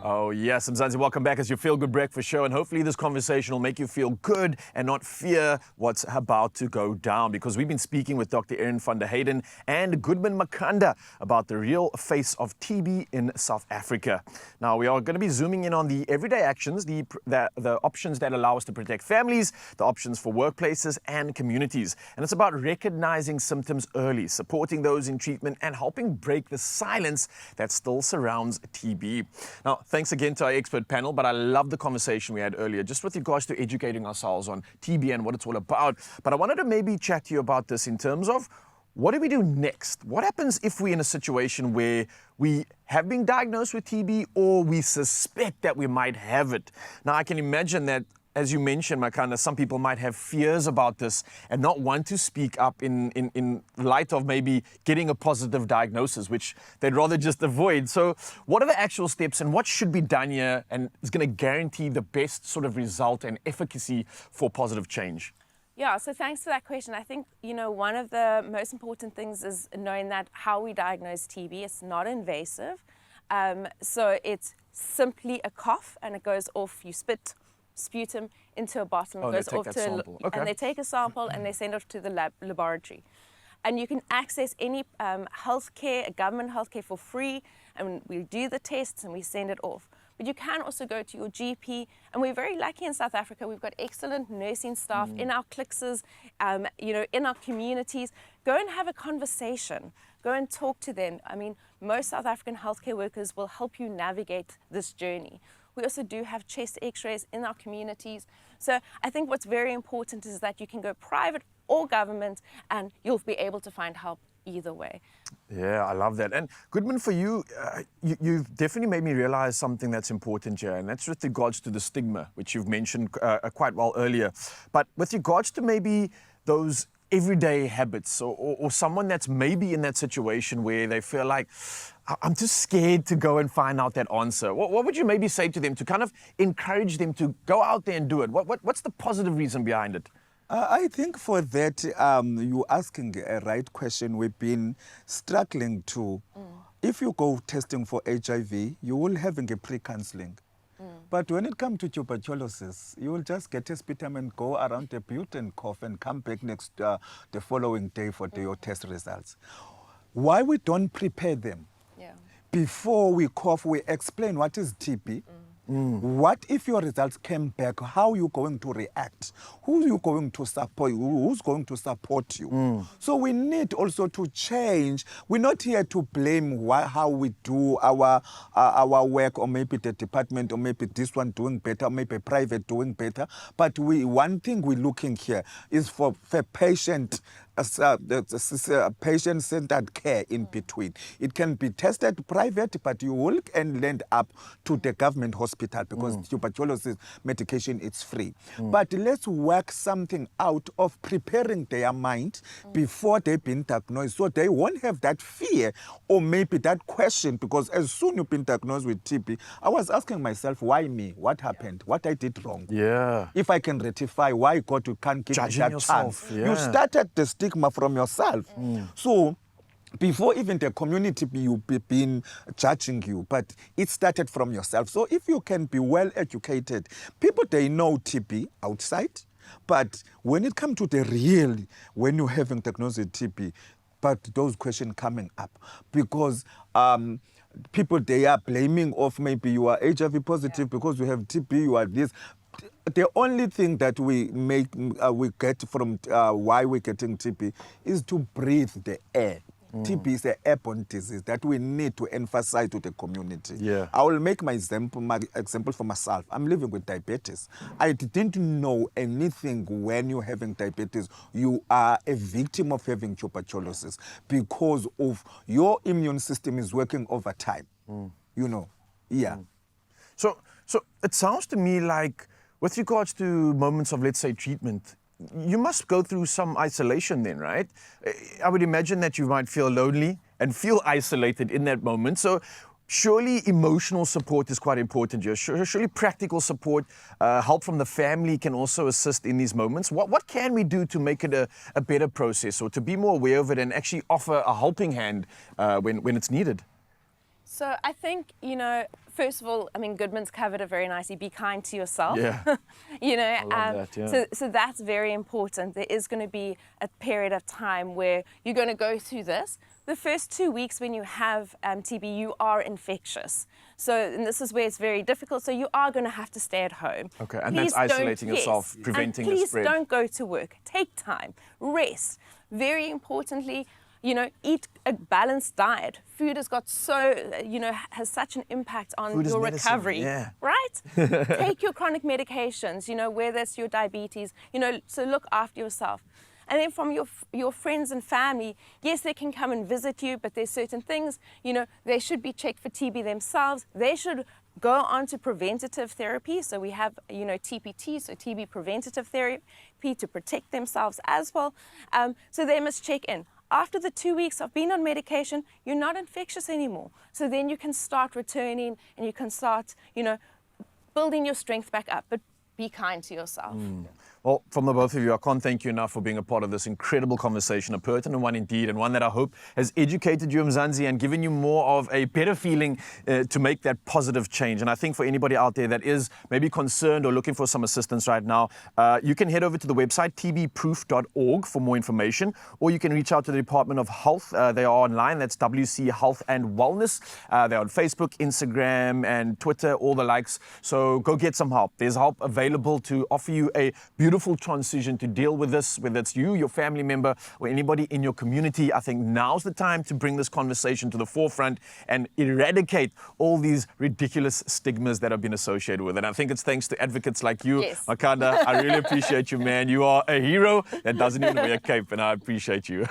Oh yes, Mzansi, welcome back as your Feel Good Breakfast show, and hopefully this conversation will make you feel good and not fear what's about to go down, because we've been speaking with Dr. Erin van der Hayden and Goodman Makanda about the real face of TB in South Africa. Now we are going to be zooming in on the everyday actions, the options that allow us to protect families, the options for workplaces and communities. And it's about recognizing symptoms early, supporting those in treatment and helping break the silence that still surrounds TB. Now, thanks again to our expert panel, but I love the conversation we had earlier, just with regards to educating ourselves on TB and what it's all about. But I wanted to maybe chat to you about this in terms of what do we do next? What happens if we're in a situation where we have been diagnosed with TB or we suspect that we might have it? Now, I can imagine that, as you mentioned, Makanda, some people might have fears about this and not want to speak up in light of maybe getting a positive diagnosis, which they'd rather just avoid. So what are the actual steps and what should be done here and is going to guarantee the best sort of result and efficacy for positive change? Yeah, so thanks for that question. I think, one of the most important things is knowing that how we diagnose TB, it's not invasive. So it's simply a cough and it goes off, you spit sputum into a bottle, and goes off to and they take a sample and they send it to the laboratory. And you can access any healthcare, government healthcare for free, and we do the tests and we send it off. But you can also go to your GP, and we're very lucky in South Africa. We've got excellent nursing staff in our clinics, in our communities. Go and have a conversation. Go and talk to them. I mean, most South African healthcare workers will help you navigate this journey. We also do have chest x-rays in our communities. So I think what's very important is that you can go private or government and you'll be able to find help either way. Yeah, I love that. And Goodman, for you, you've definitely made me realize something that's important here, and that's with regards to the stigma, which you've mentioned quite well earlier. But with regards to maybe those everyday habits or someone that's maybe in that situation where they feel like, I'm too scared to go and find out that answer. What would you maybe say to them to kind of encourage them to go out there and do it? What's the positive reason behind it? I think for that, you're asking a right question. We've been struggling to, if you go testing for HIV, you will having a pre-counseling. But when it comes to tuberculosis, you will just get a sputum and go around the butte and cough and come back the following day for your test results. Why we don't prepare them? Yeah. Before we cough, we explain what is TB. What if your results came back? How are you going to react? Who are you going to support? Who's going to support you? So we need also to change. We're not here to blame how we do our work, or maybe the department, or maybe this one doing better, or maybe private doing better. But one thing we're looking here is for patient patient-centered care in between. It can be tested private, but you will end up to the government hospital because tuberculosis medication is free. But let's work something out of preparing their mind before they've been diagnosed, so they won't have that fear or maybe that question, because as soon you've been diagnosed with TB, I was asking myself, why me? What happened? What I did wrong? Yeah. If I can rectify, why God you can't give me that chance? Yeah. You started the stigma from yourself. So before even the community been judging you, but it started from yourself. So if you can be well educated, people, they know TB outside, but when it comes to the real, when you're having diagnosed with TB, but those questions coming up, because people, they are blaming of maybe you are HIV positive because you have TB, you are this. The only thing that we get from why we're getting TB is to breathe the air. TB is an airborne disease that we need to emphasize to the community. Yeah. I will make my example for myself. I'm living with diabetes. I didn't know anything when you're having diabetes. You are a victim of having tuberculosis because of your immune system is working overtime. Yeah. So it sounds to me like, with regards to moments of, let's say, treatment, you must go through some isolation then, right? I would imagine that you might feel lonely and feel isolated in that moment. So surely emotional support is quite important here. Surely practical support, help from the family can also assist in these moments. What can we do to make it a better process, or to be more aware of it and actually offer a helping hand when it's needed? So I think, first of all, I mean, Goodman's covered it very nicely. Be kind to yourself. Yeah. You know, love that, yeah. so that's very important. There is going to be a period of time where you're going to go through this. The first 2 weeks when you have TB, you are infectious. So, and this is where it's very difficult. So you are going to have to stay at home. Okay, and Please that's don't- isolating yourself, yes, preventing and the please spread. don't go to work. Take time, rest. Very importantly, you know, eat a balanced diet. Food has got so, you know, has such an impact on Food is your medicine, recovery, yeah. right? Take your chronic medications, you know, whether it's your diabetes, you know, so look after yourself. And then from your friends and family, yes, they can come and visit you, but there's certain things, you know, they should be checked for TB themselves. They should go on to preventative therapy. So we have, you know, TPT, so TB preventative therapy to protect themselves as well. So they must check in. After the 2 weeks of being on medication, you're not infectious anymore. So then you can start returning and you can start, you know, building your strength back up. But be kind to yourself. Well, from the both of you, I can't thank you enough for being a part of this incredible conversation, a pertinent one indeed, and one that I hope has educated you, Mzansi, and given you more of a better feeling to make that positive change. And I think for anybody out there that is maybe concerned or looking for some assistance right now, you can head over to the website, tbproof.org, for more information, or you can reach out to the Department of Health. They are online. That's WC Health and Wellness. They're on Facebook, Instagram, and Twitter, all the likes. So go get some help. There's help available to offer you a beautiful transition to deal with this, whether it's you, your family member, or anybody in your community. I think now's the time to bring this conversation to the forefront and eradicate all these ridiculous stigmas that have been associated with it. And I think it's thanks to advocates like you, Yes. Makanda. I really appreciate you, man. You are a hero that doesn't even wear a cape, and I appreciate you.